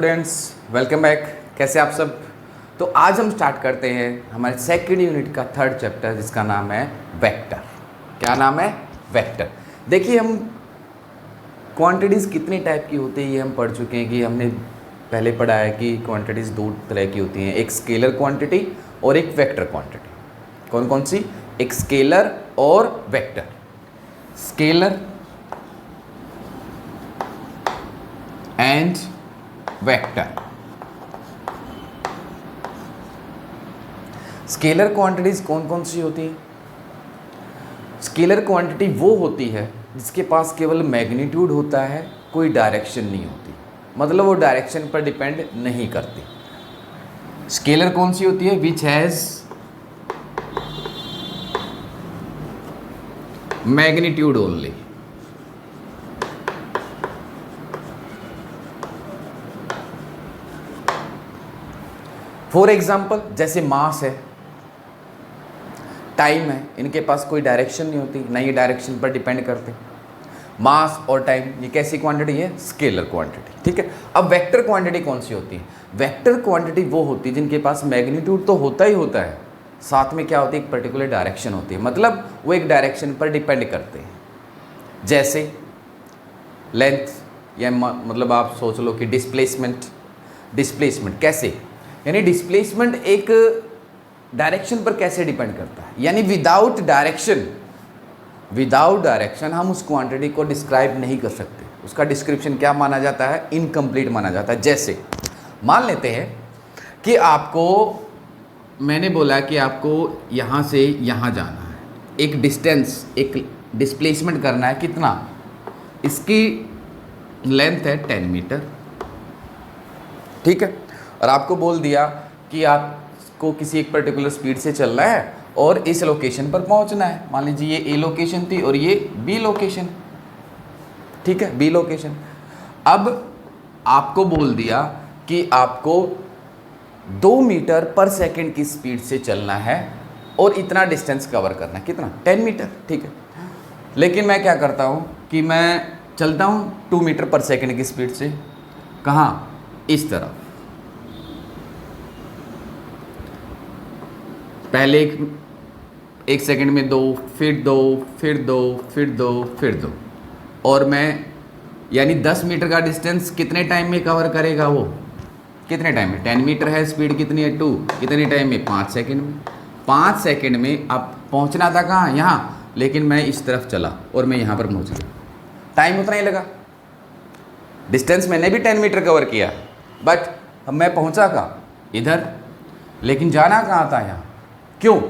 Students, welcome back. कैसे आप सब। तो आज हम स्टार्ट करते हैं हमारे सेकंड यूनिट का थर्ड चैप्टर, जिसका नाम है वेक्टर। क्या नाम है? वेक्टर। देखिए, हम क्वांटिटीज़ कितनी टाइप की होती है ये हम पढ़ चुके हैं कि हमने पहले पढ़ा है कि क्वांटिटीज़ दो तरह की होती हैं, एक स्केलर क्वांटिटी और एक वेक्टर क्वांटिटी। कौन कौन सी? एक स्केलर और vector. Scalar and vector. Scalar quantities कौन कौन सी होती है? स्केलर क्वांटिटी वो होती है जिसके पास केवल मैग्नीट्यूड होता है, कोई डायरेक्शन नहीं होती, मतलब वो डायरेक्शन पर डिपेंड नहीं करती। स्केलर कौन सी होती है? Which has magnitude only. For example, जैसे मास है, टाइम है, इनके पास कोई डायरेक्शन नहीं होती, ना ये डायरेक्शन पर डिपेंड करते। मास और टाइम ये कैसी क्वांटिटी है? Scalar quantity. ठीक है। अब वेक्टर क्वांटिटी कौन सी होती है? वेक्टर क्वांटिटी वो होती है जिनके पास मैग्नीट्यूड तो होता ही होता है, साथ में क्या होती है? एक पर्टिकुलर डायरेक्शन होती है, मतलब वो एक डायरेक्शन पर डिपेंड करते हैं। जैसे लेंथ, या मतलब आप सोच लो कि डिस्प्लेसमेंट। डिस्प्लेसमेंट कैसे? यानी डिस्प्लेसमेंट एक डायरेक्शन पर कैसे डिपेंड करता है, यानी विदाउट डायरेक्शन हम उस क्वांटिटी को डिस्क्राइब नहीं कर सकते। उसका डिस्क्रिप्शन क्या माना जाता है? इनकम्प्लीट माना जाता है। जैसे मान लेते हैं कि आपको, मैंने बोला कि आपको यहाँ से यहाँ जाना है, एक डिस्टेंस, एक डिस्प्लेसमेंट करना है। कितना? इसकी लेंथ है 10 मीटर। ठीक है। और आपको बोल दिया कि आपको किसी एक पर्टिकुलर स्पीड से चलना है और इस लोकेशन पर पहुंचना है। मान लीजिए ये ए लोकेशन थी और ये बी लोकेशन। ठीक है, बी लोकेशन। अब आपको बोल दिया कि आपको 2 मीटर पर सेकंड की स्पीड से चलना है और इतना डिस्टेंस कवर करना है। कितना? 10 मीटर। ठीक है। लेकिन मैं क्या करता हूँ कि मैं चलता हूँ 2 मीटर पर सेकंड की स्पीड से। कहाँ? इस तरफ। पहले एक सेकंड में 2, फिर 2, फिर 2, फिर 2, फिर 2, और मैं, यानी 10 मीटर का डिस्टेंस कितने टाइम में कवर करेगा वो? कितने टाइम में? 10 मीटर है, स्पीड कितनी है? 2। कितने टाइम में? 5 सेकंड में। 5 सेकंड में अब पहुंचना था कहाँ? यहाँ। लेकिन मैं इस तरफ चला और मैं यहाँ पर पहुँच गया, टाइम उतना ही लगा। डिस्टेंस मैंने भी 10 मीटर कवर किया, बट अब मैं पहुँचा कहाँ? इधर। लेकिन जाना कहाँ था? यहाँ। क्यों?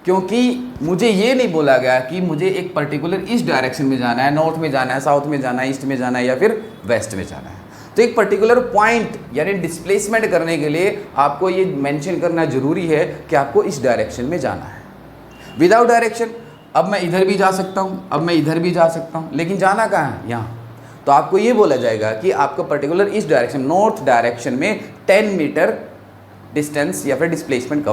क्योंकि मुझे ये नहीं बोला गया कि मुझे एक पर्टिकुलर इस डायरेक्शन में जाना है, नॉर्थ में जाना है, साउथ में जाना है, ईस्ट में जाना है, या फिर वेस्ट में जाना है। तो एक पर्टिकुलर पॉइंट यानी डिस्प्लेसमेंट करने के लिए आपको ये मेंशन करना जरूरी है कि आपको इस डायरेक्शन में जाना है। विदाउट डायरेक्शन अब मैं इधर भी जा सकता हूँ, अब मैं इधर भी जा सकता हूँ, लेकिन जाना कहाँ है? यहाँ। तो आपको ये बोला जाएगा कि आपको पर्टिकुलर इस डायरेक्शन, नॉर्थ डायरेक्शन में 10 मीटर डिस्टेंस या फिर डिस्प्लेसमेंट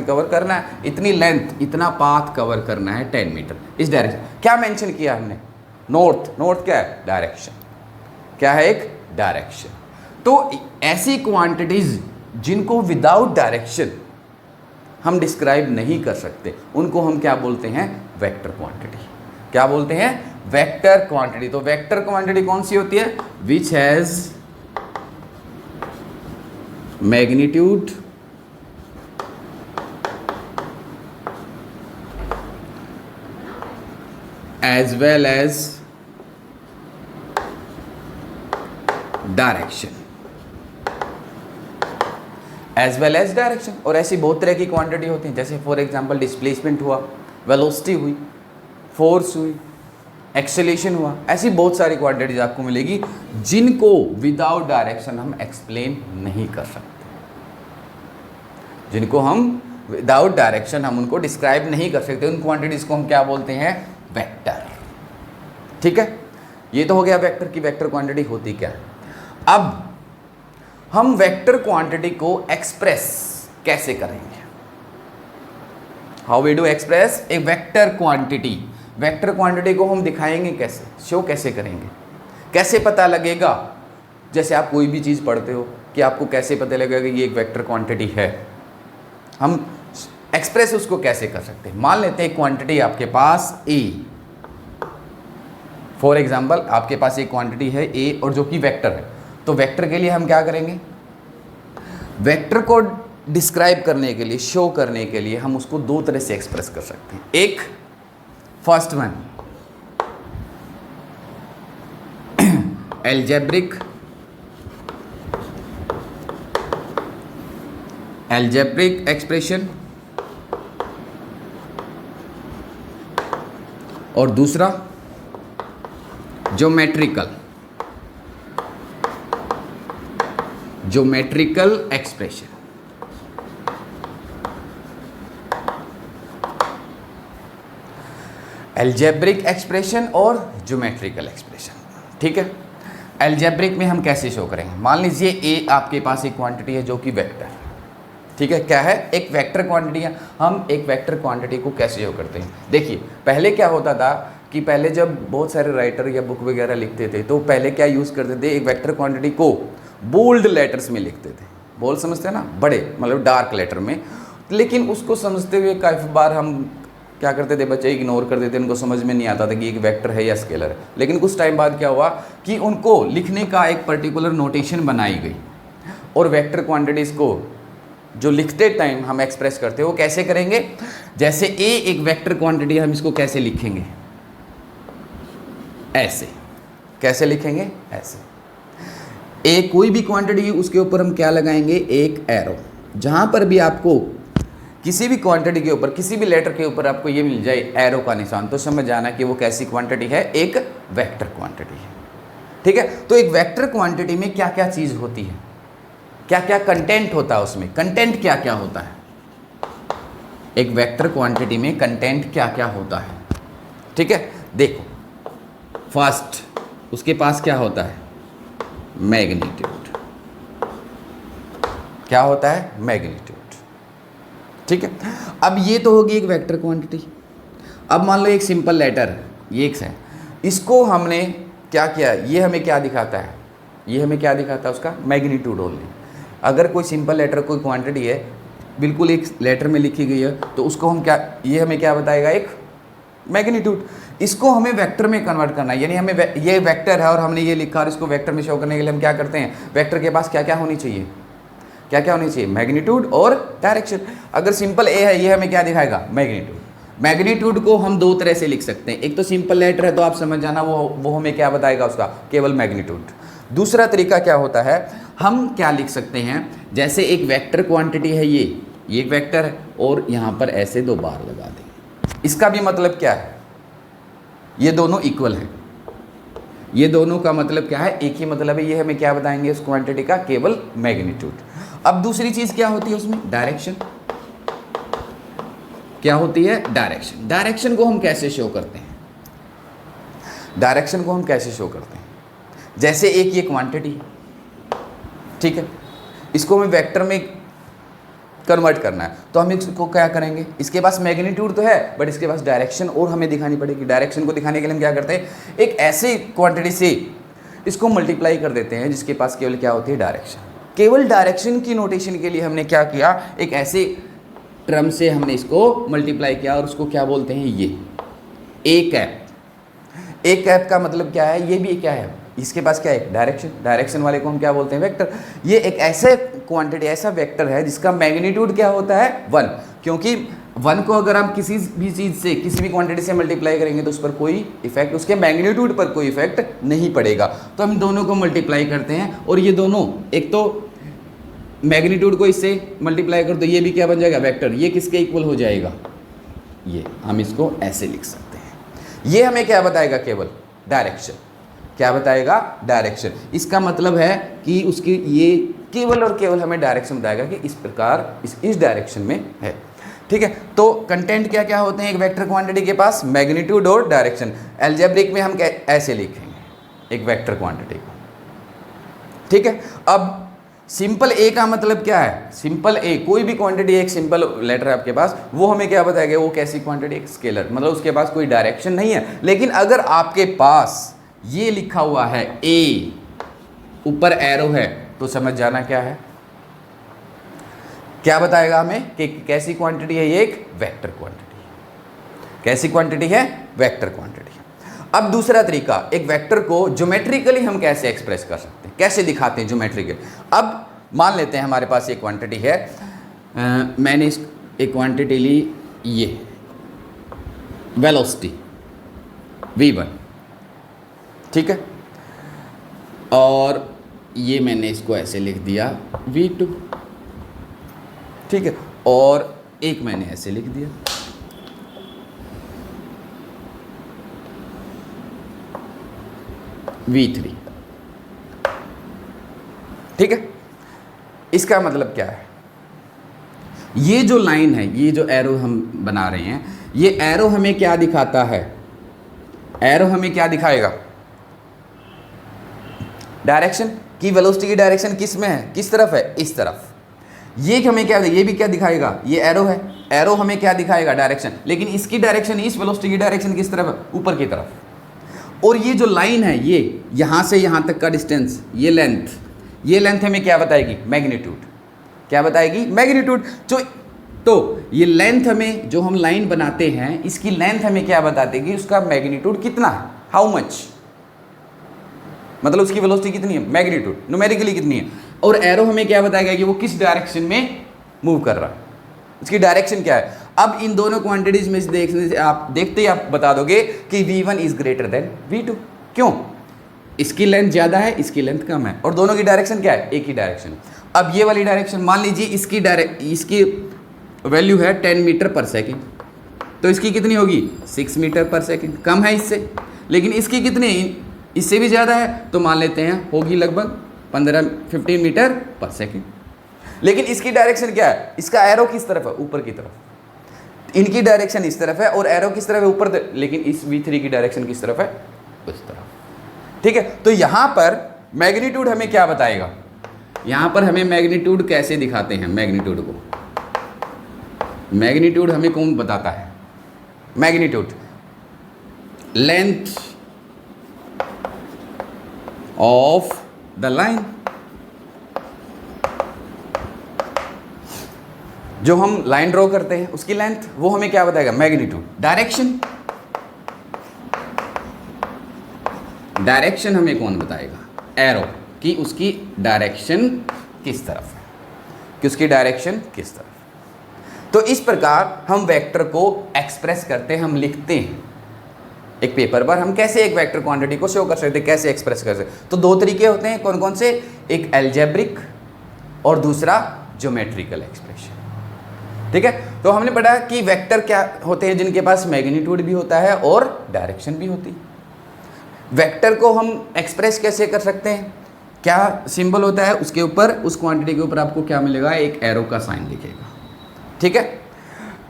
कवर करना है, इतनी लेंथ, इतना पाथ कवर करना है 10 मीटर इस डायरेक्शन। क्या मेंशन किया हमने? नॉर्थ क्या है? डायरेक्शन। क्या है? एक डायरेक्शन। तो ऐसी क्वांटिटीज जिनको विदाउट डायरेक्शन हम डिस्क्राइब नहीं कर सकते, उनको हम क्या बोलते हैं? Vector quantity. क्या बोलते हैं? Vector quantity. तो वेक्टर क्वांटिटी कौन सी होती है? Which has magnitude as well as direction. और ऐसी बहुत तरह की क्वांटिटी होती हैं, जैसे फॉर एग्जांपल डिस्प्लेसमेंट हुआ, वेलोसिटी हुई, फोर्स हुई, एक्सेलेरेशन हुआ। ऐसी बहुत सारी क्वांटिटीज आपको मिलेगी जिनको विदाउट डायरेक्शन हम एक्सप्लेन नहीं कर सकते, जिनको हम विदाउट डायरेक्शन हम उनको डिस्क्राइब नहीं कर सकते। उन क्वांटिटीज को हम क्या बोलते हैं? वेक्टर। ठीक है। ये तो हो गया वेक्टर की वेक्टर क्वांटिटी होती क्या है। अब हम वेक्टर क्वांटिटी को एक्सप्रेस कैसे करेंगे? How we do express a vector quantity. Vector quantity को हम दिखाएंगे कैसे, शो कैसे करेंगे, कैसे पता लगेगा जैसे आप कोई भी चीज़ पढ़ते हो कि आपको कैसे पता लगेगा कि ये एक वेक्टर क्वांटिटी है, हम एक्सप्रेस उसको कैसे कर सकते हैं। मान लेते हैं क्वांटिटी आपके पास ए, फॉर एग्जाम्पल आपके पास एक क्वांटिटी है ए और जो कि वेक्टर है, तो वेक्टर के लिए हम क्या करेंगे, वेक्टर को डिस्क्राइब करने के लिए, शो करने के लिए हम उसको दो तरह से एक्सप्रेस कर सकते हैं। एक फर्स्ट वन एल्जेब्रिक एक्सप्रेशन और दूसरा ज्योमेट्रिकल एक्सप्रेशन। एल्जेब्रिक एक्सप्रेशन और ज्योमेट्रिकल एक्सप्रेशन, ठीक है। एल्जेब्रिक में हम कैसे शो करेंगे, मान लीजिए ए आपके पास एक क्वांटिटी है जो कि वेक्टर, ठीक है, क्या है, एक वेक्टर क्वांटिटी है। हम एक वेक्टर क्वांटिटी को कैसे शो करते हैं, देखिए पहले क्या होता था कि पहले जब बहुत सारे राइटर या बुक वगैरह लिखते थे तो पहले क्या यूज़ करते थे, एक वेक्टर क्वांटिटी को बोल्ड लेटर्स में लिखते थे। बोल्ड समझते हैं ना, बड़े मतलब डार्क लेटर में। लेकिन उसको समझते हुए काफ़ी बार हम क्या करते थे, बच्चे इग्नोर कर देते, उनको समझ में नहीं आता था कि एक वेक्टर है या स्केलर है। लेकिन कुछ टाइम बाद क्या हुआ कि उनको लिखने का एक पर्टिकुलर नोटेशन बनाई गई, और वेक्टर क्वांटिटीज़ को जो लिखते टाइम हम एक्सप्रेस करते हैं वो कैसे करेंगे, जैसे ए एक वेक्टर क्वांटिटी, हम इसको कैसे लिखेंगे, ऐसे। कैसे लिखेंगे, ऐसे। ए कोई भी क्वांटिटी उसके ऊपर हम क्या लगाएंगे, एक एरो। जहाँ पर भी आपको किसी भी क्वांटिटी के ऊपर, किसी भी लेटर के ऊपर आपको ये मिल जाए एरो का निशान, तो समझ जाना कि वो कैसी क्वांटिटी है, एक वेक्टर क्वांटिटी है, ठीक है। तो एक वेक्टर क्वांटिटी में क्या क्या चीज़ होती है, क्या क्या कंटेंट होता है उसमें, कंटेंट क्या क्या होता है, एक वेक्टर क्वांटिटी में कंटेंट क्या क्या होता है, ठीक है। देखो फर्स्ट उसके पास क्या होता है, मैग्नीट्यूड। क्या होता है, मैग्नीट्यूड, ठीक है। अब ये तो होगी एक वेक्टर क्वांटिटी। अब मान लो एक सिंपल लेटर, ये एक है, इसको हमने क्या किया, ये हमें क्या दिखाता है, ये हमें क्या दिखाता है, उसका मैग्नीट्यूड ओनली। अगर कोई सिंपल लेटर कोई क्वांटिटी है, बिल्कुल एक लेटर में लिखी गई है, तो उसको हम क्या, ये हमें क्या बताएगा, एक मैग्नीट्यूड। इसको हमें वेक्टर में कन्वर्ट करना है, यानी हमें ये वेक्टर है और हमने ये लिखा, और इसको वेक्टर में शो करने के लिए हम क्या करते हैं, वेक्टर के पास क्या क्या होनी चाहिए, क्या क्या होनी चाहिए, मैग्नीट्यूड और डायरेक्शन। अगर सिंपल ए है, ये हमें क्या दिखाएगा, मैग्नीट्यूड। मैग्नीट्यूड को हम दो तरह से लिख सकते हैं, एक तो सिंपल लेटर है तो आप समझ जाना वो हमें क्या बताएगा, उसका केवल मैग्नीट्यूड। दूसरा तरीका क्या होता है, हम क्या लिख सकते हैं, जैसे एक वेक्टर क्वांटिटी है, ये एक वेक्टर है और यहाँ पर ऐसे दो बार लगा दें। इसका भी मतलब क्या है, ये दोनों इक्वल है, ये दोनों का मतलब क्या है, एक ही मतलब है। ये हमें क्या बताएंगे, उस क्वांटिटी का केवल मैग्नीट्यूड। अब दूसरी चीज क्या होती है उसमें, डायरेक्शन। क्या होती है, डायरेक्शन। डायरेक्शन को हम कैसे शो करते हैं, डायरेक्शन को हम कैसे शो करते हैं, जैसे एक ये क्वांटिटी, ठीक है, इसको हमें वेक्टर में कन्वर्ट करना है, तो हम इसको क्या करेंगे, इसके पास मैग्नीट्यूड तो है बट इसके पास डायरेक्शन और हमें दिखानी पड़ेगी। डायरेक्शन को दिखाने के लिए हम क्या करते हैं, एक ऐसी क्वांटिटी से इसको मल्टीप्लाई कर देते हैं जिसके पास केवल क्या होती है, डायरेक्शन। केवल डायरेक्शन की नोटेशन के लिए हमने क्या किया, एक ऐसे टर्म से हमने इसको मल्टीप्लाई किया और उसको क्या बोलते हैं, ये ए कैप। ए कैप का मतलब क्या है, ये भी क्या है, इसके पास क्या है, डायरेक्शन। डायरेक्शन वाले को हम क्या बोलते हैं, वेक्टर। ये एक ऐसे क्वांटिटी, ऐसा वेक्टर है जिसका मैग्नीट्यूड क्या होता है, 1, क्योंकि 1 को अगर हम किसी भी चीज़ से, किसी भी क्वांटिटी से मल्टीप्लाई करेंगे तो उस पर कोई इफेक्ट, उसके मैग्नीट्यूड पर कोई इफेक्ट नहीं पड़ेगा। तो हम दोनों को मल्टीप्लाई करते हैं और ये दोनों, एक तो मैग्नीट्यूड को इससे मल्टीप्लाई कर दो, ये भी क्या बन जाएगा, वेक्टर। ये किसके इक्वल हो जाएगा, ये। हम इसको ऐसे लिख सकते हैं। ये हमें क्या बताएगा, केवल डायरेक्शन। क्या बताएगा, डायरेक्शन। इसका मतलब है कि उसकी ये केवल और केवल हमें डायरेक्शन बताएगा कि इस प्रकार इस डायरेक्शन में है, ठीक है। तो कंटेंट क्या क्या होते हैं एक वेक्टर क्वांटिटी के पास, मैग्नीट्यूड और डायरेक्शन। अलजेब्रिक में हम ऐसे लिखेंगे एक वेक्टर क्वांटिटी को, ठीक है। अब सिंपल ए का मतलब क्या है, सिंपल ए कोई भी क्वांटिटी, एक सिंपल लेटर है आपके पास, वो हमें क्या बताएगा, वो कैसी क्वांटिटी, एक स्केलर, मतलब उसके पास कोई डायरेक्शन नहीं है। लेकिन अगर आपके पास ये लिखा हुआ है ए, ऊपर एरो है तो समझ जाना क्या है, क्या बताएगा हमें कि कैसी क्वांटिटी है, ये एक वेक्टर क्वांटिटी है। कैसी क्वांटिटी है? वेक्टर क्वांटिटी है। अब दूसरा तरीका, एक वेक्टर को ज्योमेट्रिकली हम कैसे एक्सप्रेस कर सकते हैं, कैसे दिखाते हैं ज्योमेट्रिकली। अब मान लेते हैं हमारे पास एक क्वांटिटी है, मैंने इस एक क्वांटिटी ली, ये वेलोसिटी v1, ठीक है, और ये मैंने इसको ऐसे लिख दिया v2, ठीक है, और एक मैंने ऐसे लिख दिया v3, ठीक है। इसका मतलब क्या है, ये जो लाइन है, ये जो एरो हम बना रहे हैं, ये एरो हमें क्या दिखाता है, एरो हमें क्या दिखाएगा, डायरेक्शन की, वेलोसिटी की डायरेक्शन किस में है, किस तरफ है, इस तरफ। ये हमें क्या, ये भी क्या दिखाएगा, ये एरो है, एरो हमें क्या दिखाएगा, डायरेक्शन, लेकिन इसकी डायरेक्शन, इस वेलोसिटी की डायरेक्शन किस तरफ है, ऊपर की तरफ। और ये जो लाइन है, ये यहां से यहां तक का डिस्टेंस, ये लेंथ हमें क्या बताएगी, मैग्नीट्यूड। क्या बताएगी, मैग्नीट्यूड। तो ये लेंथ हमें, जो हम लाइन बनाते हैं, इसकी लेंथ हमें क्या बता देगी, उसका मैग्नीट्यूड कितना है, हाउ मच, मतलब उसकी वेलोसिटी कितनी है, मैग्नीट्यूड, न्यूमेरिकली कितनी है। और एरो हमें क्या बताएगा कि वो किस डायरेक्शन में मूव कर रहा है, उसकी डायरेक्शन क्या है। अब इन दोनों क्वांटिटीज में देखने से आप देखते ही आप बता दोगे कि v1 is greater than v2। क्यों, इसकी लेंथ ज़्यादा है, इसकी लेंथ कम है, और दोनों की डायरेक्शन क्या है, एक ही डायरेक्शन। अब ये वाली डायरेक्शन, मान लीजिए इसकी वैल्यू है 10 मीटर पर सेकेंड, तो इसकी कितनी होगी, 6 मीटर पर सेकेंड, कम है इससे। लेकिन इसकी कितनी, इससे भी ज़्यादा है, तो मान लेते हैं होगी लगभग 15 मीटर पर सेकेंड। लेकिन इसकी डायरेक्शन क्या है, इसका एरो किस तरफ है, ऊपर की तरफ। इनकी डायरेक्शन इस तरफ है और एरो किस तरफ है, ऊपर, लेकिन इस v3 की डायरेक्शन किस तरफ है, उस तरफ, ठीक है। तो यहाँ पर मैग्नीट्यूड हमें क्या बताएगा, यहाँ पर हमें मैग्नीट्यूड कैसे दिखाते हैं, मैग्नीट्यूड को, मैग्नीट्यूड हमें कौन बताता है, magnitude length of the line, जो हम लाइन ड्रॉ करते हैं उसकी लेंथ, वो हमें क्या बताएगा, मैग्नीट्यूड। डायरेक्शन हमें कौन बताएगा, एरो, कि उसकी डायरेक्शन किस तरफ है, कि उसकी डायरेक्शन किस तरफ। तो इस प्रकार हम वेक्टर को एक्सप्रेस करते हैं, हम लिखते हैं एक पेपर पर, हम कैसे एक वेक्टर क्वांटिटी को शो कर सकते हैं, कैसे एक्सप्रेस कर सकते हैं। तो दो तरीके होते हैं, कौन कौन से, एक अलजेब्रिक और दूसरा ज्योमेट्रिकल एक्सप्रेशन, ठीक है। तो हमने पढ़ा कि वेक्टर क्या होते हैं, जिनके पास मैग्नीट्यूड भी होता है और डायरेक्शन भी होती है। वेक्टर को हम एक्सप्रेस कैसे कर सकते हैं, क्या सिंबल होता है, उसके ऊपर, उस क्वांटिटी के ऊपर आपको क्या मिलेगा, एक एरो का साइन दिखेगा, ठीक है।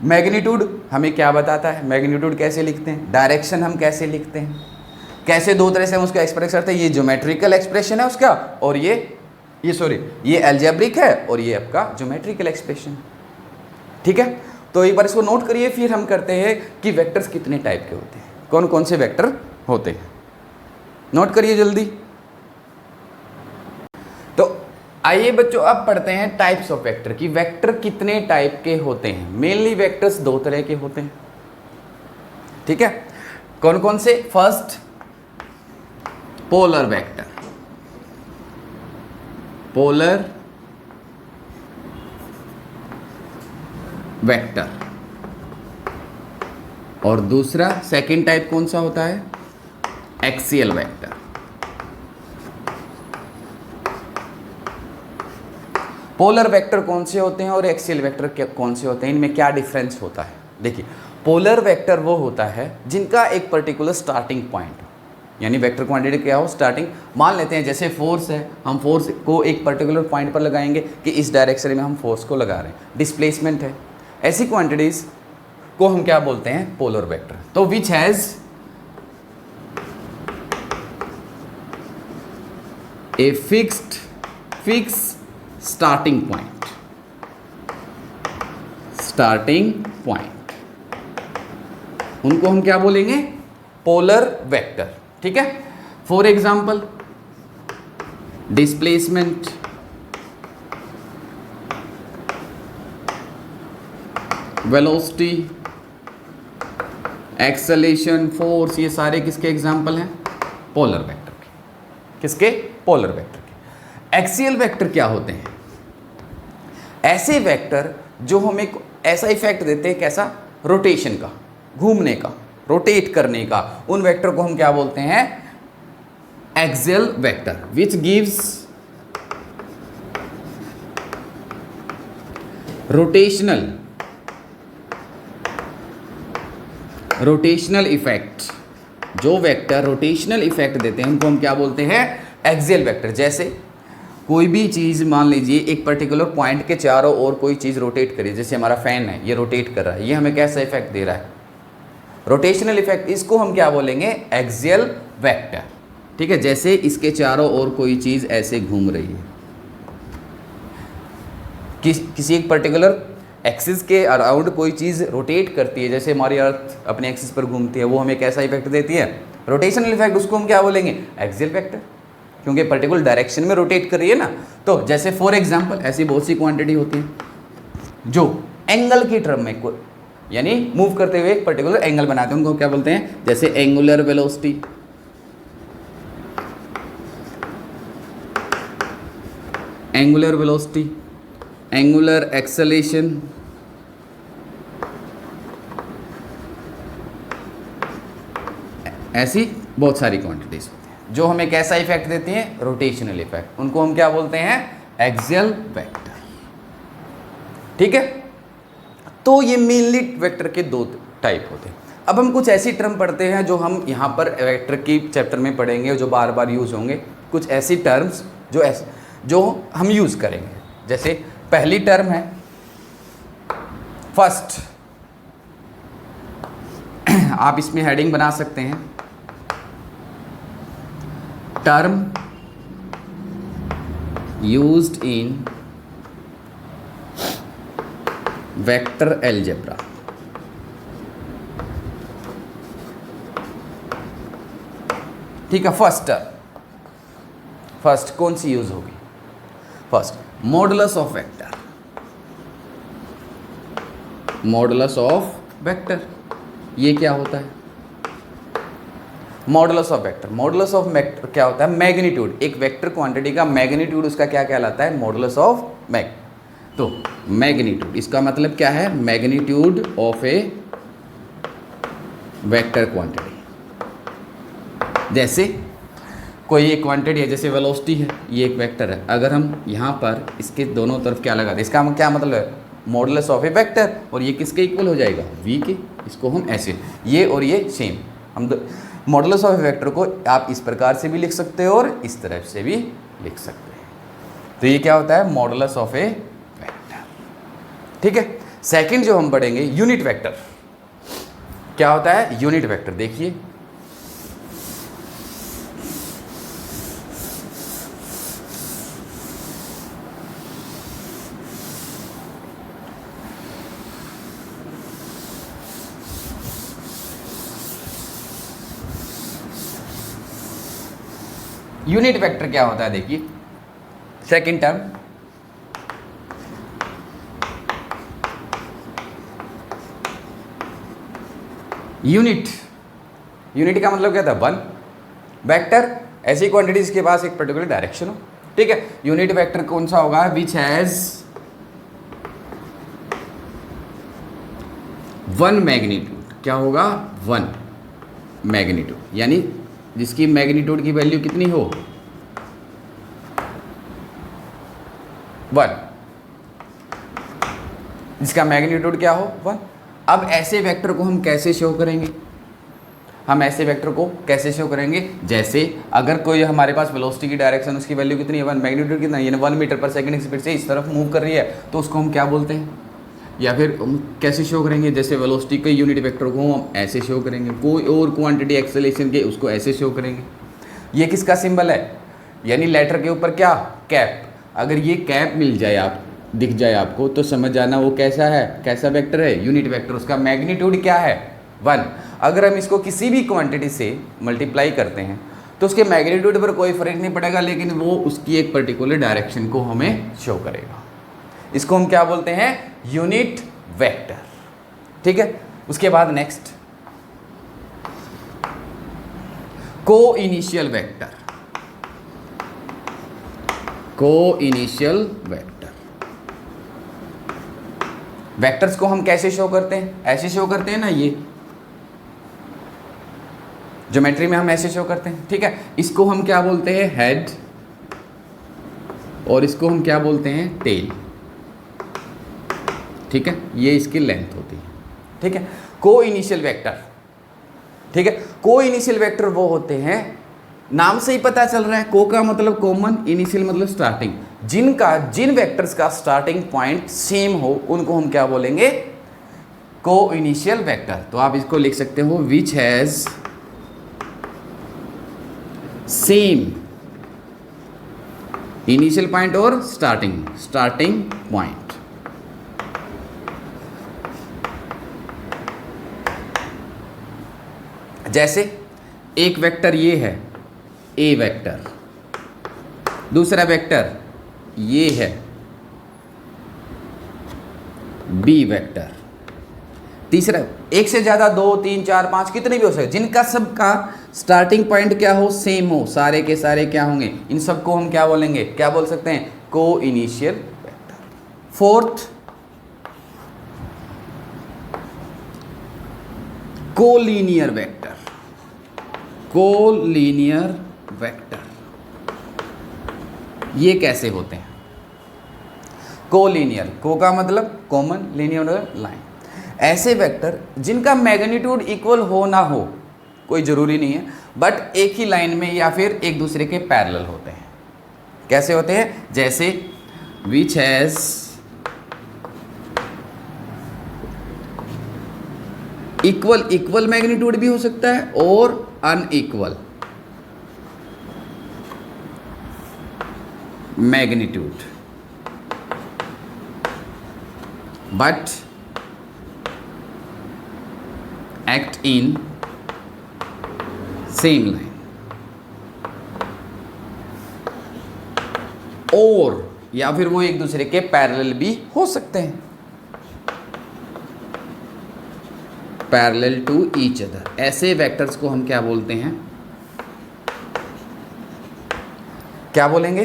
मैग्नीट्यूड हमें क्या बताता है, मैग्नीट्यूड कैसे लिखते हैं, डायरेक्शन हम कैसे लिखते हैं, कैसे दो तरह से हम उसको एक्सप्रेस करते हैं। ये ज्योमेट्रिकल एक्सप्रेशन है उसका, और ये अलजेब्रिक है, और ये आपका ज्योमेट्रिकल एक्सप्रेशन, ठीक है। तो एक बार इसको नोट करिए, फिर हम करते हैं कि वेक्टर्स कितने टाइप के होते हैं, कौन कौन से वेक्टर होते हैं, नोट करिए जल्दी। तो आइए बच्चों, अब पढ़ते हैं टाइप्स ऑफ वेक्टर, कि वेक्टर कितने टाइप के होते हैं। मेनली वेक्टर्स दो तरह के होते हैं, ठीक है। कौन कौन से, first polar vector, polar vector, और दूसरा सेकंड टाइप कौन सा होता है, एक्सियल वेक्टर। पोलर वेक्टर कौन से होते हैं और एक्सियल वेक्टर कौन से होते हैं, इनमें क्या डिफरेंस होता है। देखिए, पोलर वेक्टर वो होता है जिनका एक पर्टिकुलर स्टार्टिंग पॉइंट, यानी वेक्टर क्वांटिटी क्या हो, स्टार्टिंग। मान लेते हैं जैसे फोर्स है, हम फोर्स को एक पर्टिकुलर पॉइंट पर लगाएंगे कि इस डायरेक्शन में हम फोर्स को लगा रहे हैं। डिस्प्लेसमेंट है, ऐसी क्वांटिटीज को हम क्या बोलते हैं, पोलर वेक्टर। तो which has a fix starting point, उनको हम क्या बोलेंगे, पोलर वेक्टर, ठीक है। For example displacement, velocity, acceleration, force, ये सारे किसके एग्जाम्पल हैं? पोलर वेक्टर के। किसके? पोलर वेक्टर के। एक्सियल वेक्टर क्या होते हैं? ऐसे वेक्टर जो हमें ऐसा इफेक्ट देते हैं, कैसा? रोटेशन का, घूमने का, रोटेट करने का। उन वेक्टर को हम क्या बोलते हैं? Axial vector, which gives rotational effect. जो वेक्टर रोटेशनल इफेक्ट देते हैं उनको हम क्या बोलते हैं? Axial vector. जैसे कोई भी चीज़ मान लीजिए एक पर्टिकुलर पॉइंट के चारों ओर कोई चीज़ रोटेट करी, जैसे हमारा फैन है, ये रोटेट कर रहा है, ये हमें कैसा इफेक्ट दे रहा है? Rotational effect. इसको हम क्या बोलेंगे? Axial vector. ठीक है, जैसे इसके चारों ओर कोई चीज़ ऐसे घूम रही है, किसी एक पर्टिकुलर एक्सिस के अराउंड कोई चीज़ रोटेट करती है, जैसे हमारी अर्थ अपने एक्सिस पर घूमती है, वो हमें कैसा इफेक्ट देती है? Rotational effect. उसको हम क्या बोलेंगे? एक्सियल वेक्टर, क्योंकि पर्टिकुलर डायरेक्शन में रोटेट कर रही है ना। तो जैसे फॉर एग्जांपल ऐसी बहुत सी क्वांटिटी होती है जो एंगल की टर्म में यानी मूव करते हुए एक पर्टिकुलर एंगल बनाते हैं, उनको क्या बोलते हैं? जैसे एंगुलर वेलोसिटी, एंगुलर एक्सेलेरेशन, ऐसी बहुत सारी क्वांटिटीज होती हैं जो हमें कैसा इफेक्ट देती हैं? Rotational effect. उनको हम क्या बोलते हैं? Axial vector. ठीक है, तो ये मेनली वेक्टर के दो टाइप होते हैं। अब हम कुछ ऐसी टर्म पढ़ते हैं जो हम यहाँ पर वेक्टर की चैप्टर में पढ़ेंगे, जो बार बार यूज होंगे। कुछ ऐसी टर्म्स जो हम यूज करेंगे। जैसे पहली टर्म है फर्स्ट, आप इसमें हेडिंग बना सकते हैं, term used in vector algebra. ठीक है, फर्स्ट कौन सी यूज होगी? First modulus of vector. Modulus of vector ये क्या होता है? Modulus of vector, modulus of vector क्या होता है? मैग्नीट्यूड। एक वेक्टर क्वांटिटी का मैग्नीट्यूड उसका क्या कहलाता है? Modulus of mag. तो मैग्नीट्यूड इसका मतलब क्या है? Magnitude of a vector quantity. जैसे कोई एक क्वांटिटी है, जैसे वेलोसिटी है, ये एक वेक्टर है। अगर हम यहाँ पर इसके दोनों तरफ क्या लगा दें, इसका क्या मतलब है? Modulus of a vector. और ये किसके इक्वल हो जाएगा? v के। इसको हम ऐसे, ये और ये सेम, हम मॉडुलस ऑफ ए वेक्टर को आप इस प्रकार से भी लिख सकते हो और इस तरफ से भी लिख सकते हैं। तो ये क्या होता है? Modulus of a vector. ठीक है, सेकंड जो हम पढ़ेंगे यूनिट वेक्टर। क्या होता है यूनिट वेक्टर? देखिए, यूनिट वेक्टर क्या होता है? देखिए, सेकंड टर्म यूनिट का मतलब क्या था? वन। वेक्टर ऐसी क्वांटिटीज के पास एक पर्टिकुलर डायरेक्शन हो। ठीक है, यूनिट वेक्टर कौन सा होगा? Which has one magnitude. क्या होगा? वन मैग्नीट्यूड, यानी जिसकी मैग्नीट्यूड की वैल्यू कितनी हो? 1। जिसका मैग्नीट्यूड क्या हो? 1। अब ऐसे वेक्टर को हम कैसे शो करेंगे? जैसे अगर कोई हमारे पास वेलोसिटी की डायरेक्शन, उसकी वैल्यू कितनी है? 1। मैग्नीट्यूड कितना है? यानी 1 मीटर पर सेकंड स्पीड से इस तरफ मूव कर रही है, तो उसको हम क्या बोलते हैं? या फिर हम कैसे शो करेंगे? जैसे वेलोसिटी के यूनिट वेक्टर को हम ऐसे शो करेंगे, कोई और क्वांटिटी एक्सेलरेशन के उसको ऐसे शो करेंगे। ये किसका सिंबल है? यानी लेटर के ऊपर क्या? कैप। अगर ये कैप मिल जाए, दिख जाए आपको, तो समझ जाना वो कैसा है? कैसा वेक्टर है? Unit vector. उसका मैग्नीट्यूड क्या है? 1। अगर हम इसको किसी भी क्वांटिटी से मल्टीप्लाई करते हैं तो उसके मैग्नीट्यूड पर कोई फर्क नहीं पड़ेगा, लेकिन वो उसकी एक पर्टिकुलर डायरेक्शन को हमें शो करेगा। इसको हम क्या बोलते हैं? Unit vector. ठीक है, उसके बाद नेक्स्ट को इनिशियल वेक्टर। को इनिशियल वेक्टर, वेक्टर्स को हम कैसे शो करते हैं? ऐसे शो करते हैं ना, ये ज्योमेट्री में हम ऐसे शो करते हैं। ठीक है, इसको हम क्या बोलते हैं? हेड, और इसको हम क्या बोलते हैं? टेल। ठीक है, ये इसकी लेंथ होती है। ठीक है, को इनिशियल वेक्टर। ठीक है, को इनिशियल वेक्टर वो होते हैं, नाम से ही पता चल रहा है, को का मतलब कॉमन, इनिशियल मतलब स्टार्टिंग, जिन वेक्टर्स का स्टार्टिंग पॉइंट सेम हो उनको हम क्या बोलेंगे? को इनिशियल वेक्टर। तो आप इसको लिख सकते हो which has same initial point और स्टार्टिंग पॉइंट। जैसे एक वेक्टर ये है ए वेक्टर, दूसरा वेक्टर ये है बी वेक्टर, तीसरा, एक से ज्यादा 2 3 4 5 कितने भी हो सकते, जिनका सबका स्टार्टिंग पॉइंट क्या हो? सेम हो, सारे के सारे क्या होंगे? इन सबको हम क्या बोलेंगे? क्या बोल सकते हैं? को initial vector. Fourth, collinear vector. Collinear vector ये कैसे होते हैं? कोलिनियर, को का मतलब कॉमन, लीनियर मतलब लाइन। ऐसे वेक्टर जिनका मैग्नीट्यूड इक्वल हो ना हो, कोई जरूरी नहीं है, बट एक ही लाइन में या फिर एक दूसरे के पैरेलल होते हैं। कैसे होते हैं? जैसे विच हैज इक्वल मैग्नीट्यूड भी हो सकता है और unequal magnitude, but act in same line, और या फिर वो एक दूसरे के पैरेलल भी हो सकते हैं, पैरेलल टू ईच अदर। ऐसे वेक्टर्स को हम क्या बोलते हैं? क्या बोलेंगे?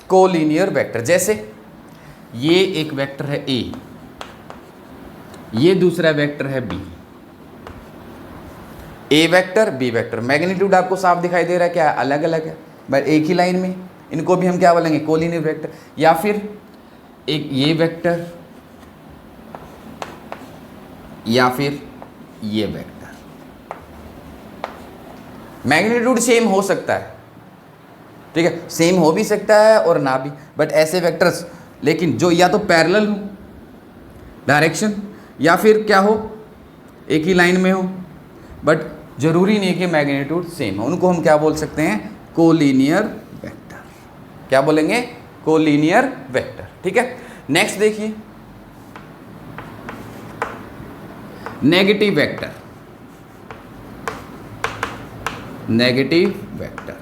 Collinear vector. जैसे ये एक वेक्टर है ए, ये दूसरा वेक्टर है बी, ए वेक्टर बी वेक्टर, मैग्नीट्यूड आपको साफ दिखाई दे रहा है, क्या अलग अलग है, बट एक ही लाइन में, इनको भी हम क्या बोलेंगे? Collinear vector. या फिर एक ये वेक्टर या फिर ये वेक्टर, मैग्नीट्यूड सेम हो सकता है, ठीक है, सेम हो भी सकता है और ना भी, बट ऐसे वेक्टर्स लेकिन जो या तो पैरेलल हो डायरेक्शन, या फिर क्या हो? एक ही लाइन में हो, बट जरूरी नहीं कि मैग्नीट्यूड सेम हो, उनको हम क्या बोल सकते हैं? Collinear vector. क्या बोलेंगे? Collinear vector. ठीक है, नेक्स्ट देखिए, negative vector. Negative vector,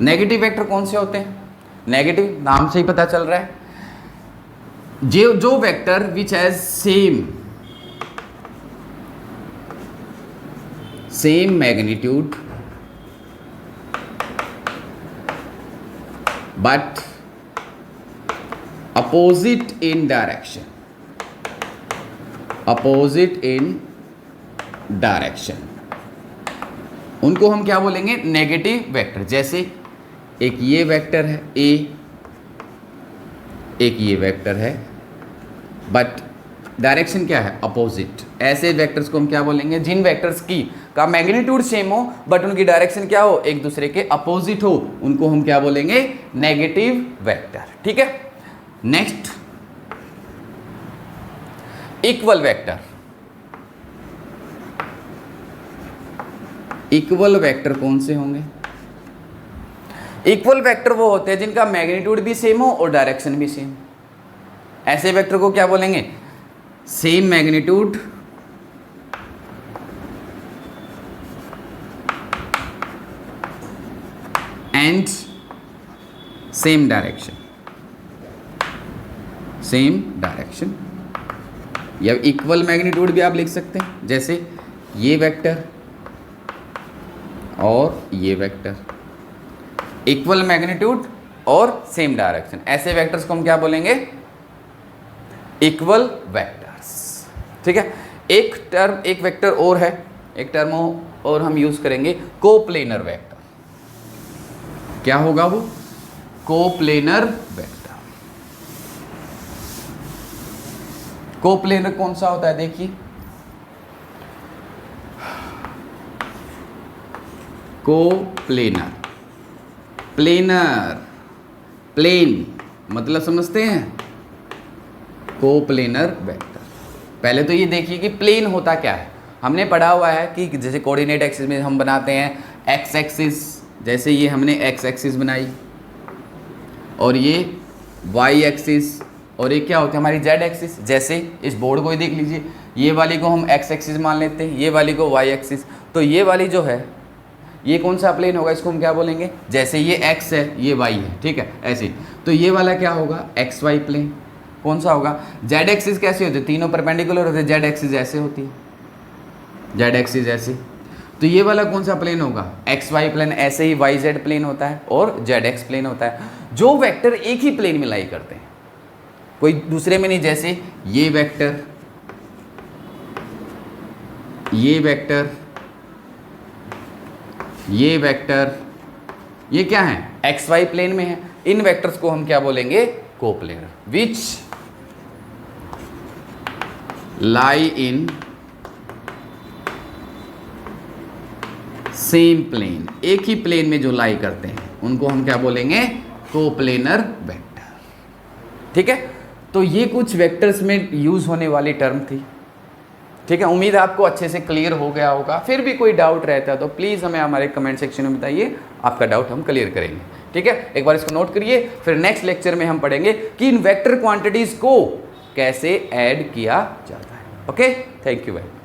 negative vector कौन से होते हैं? नेगेटिव नाम से ही पता चल रहा है, जो vector which has same magnitude but opposite in direction, opposite in direction, उनको हम क्या बोलेंगे? Negative vector. जैसे एक ये वेक्टर है ए, एक ये वेक्टर है, बट डायरेक्शन क्या है? अपोजिट। ऐसे वेक्टर्स को हम क्या बोलेंगे? जिन वेक्टर्स की का मैग्नीट्यूड सेम हो बट उनकी डायरेक्शन क्या हो? एक दूसरे के अपोजिट हो, उनको हम क्या बोलेंगे? Negative vector. ठीक है, next equal vector. Equal vector कौन से होंगे? इक्वल वेक्टर वो होते हैं जिनका मैग्नीट्यूड भी सेम हो और डायरेक्शन भी सेम। ऐसे वेक्टर को क्या बोलेंगे? Same magnitude and same direction, same direction, या इक्वल मैग्नीट्यूड भी आप लिख सकते हैं, जैसे ये वेक्टर और ये वेक्टर, इक्वल मैग्नीट्यूड और सेम डायरेक्शन, ऐसे वेक्टर्स को हम क्या बोलेंगे? Equal vectors. ठीक है, एक वेक्टर और है, एक टर्म और हम यूज करेंगे, कोप्लेनर वेक्टर। क्या होगा वो? Coplanar vector. कोप्लेनर कौन सा होता है? देखिए, कोप्लेनर, प्लेनर, प्लेन मतलब समझते हैं, कोप्लेनर वेक्टर। पहले तो ये देखिए कि प्लेन होता क्या है। हमने पढ़ा हुआ है कि जैसे कोऑर्डिनेट एक्सिस में हम बनाते हैं एक्स एक्सिस, जैसे ये हमने एक्स एक्सिस बनाई, और ये वाई एक्सिस, और ये क्या होती है हमारी जेड एक्सिस। जैसे इस बोर्ड को ही देख लीजिए, ये वाली को हम एक्स एक्सिस मान लेते हैं, ये वाली को वाई एक्सिस। तो ये वाली जो है ये कौन सा प्लेन होगा? इसको हम क्या बोलेंगे? जैसे ये एक्स है, ये वाई है, ठीक है, ऐसे। तो ये वाला क्या होगा? X Y plane. कौन सा होगा? जेड एक्सिस कैसे होती है? तीनों परपेंडिकुलर होते हैं, जेड एक्सिस ऐसे होती है, जेड एक्सिस ऐसे। तो ये वाला कौन सा प्लेन होगा? X Y plane. ऐसे ही वाई जेड प्लेन होता है और जेड एक्स प्लेन होता है, जो वेक्टर एक ही प्लेन में लाई करते हैं, कोई दूसरे में नहीं। जैसे ये वेक्टर, ये वेक्टर, ये वेक्टर, ये क्या है? एक्स वाई प्लेन में है। इन वेक्टर्स को हम क्या बोलेंगे? Coplanar, which lie in same plane, एक ही प्लेन में जो लाई करते हैं उनको हम क्या बोलेंगे? Coplanar vector. ठीक है, तो ये कुछ वेक्टर्स में यूज होने वाली टर्म थी। ठीक है, उम्मीद है आपको अच्छे से क्लियर हो गया होगा। फिर भी कोई डाउट रहता है तो प्लीज़ हमें हमारे कमेंट सेक्शन में बताइए, आपका डाउट हम क्लियर करेंगे। ठीक है, एक बार इसको नोट करिए, फिर नेक्स्ट लेक्चर में हम पढ़ेंगे कि इन वेक्टर क्वांटिटीज़ को कैसे ऐड किया जाता है। ओके, थैंक यू भाई।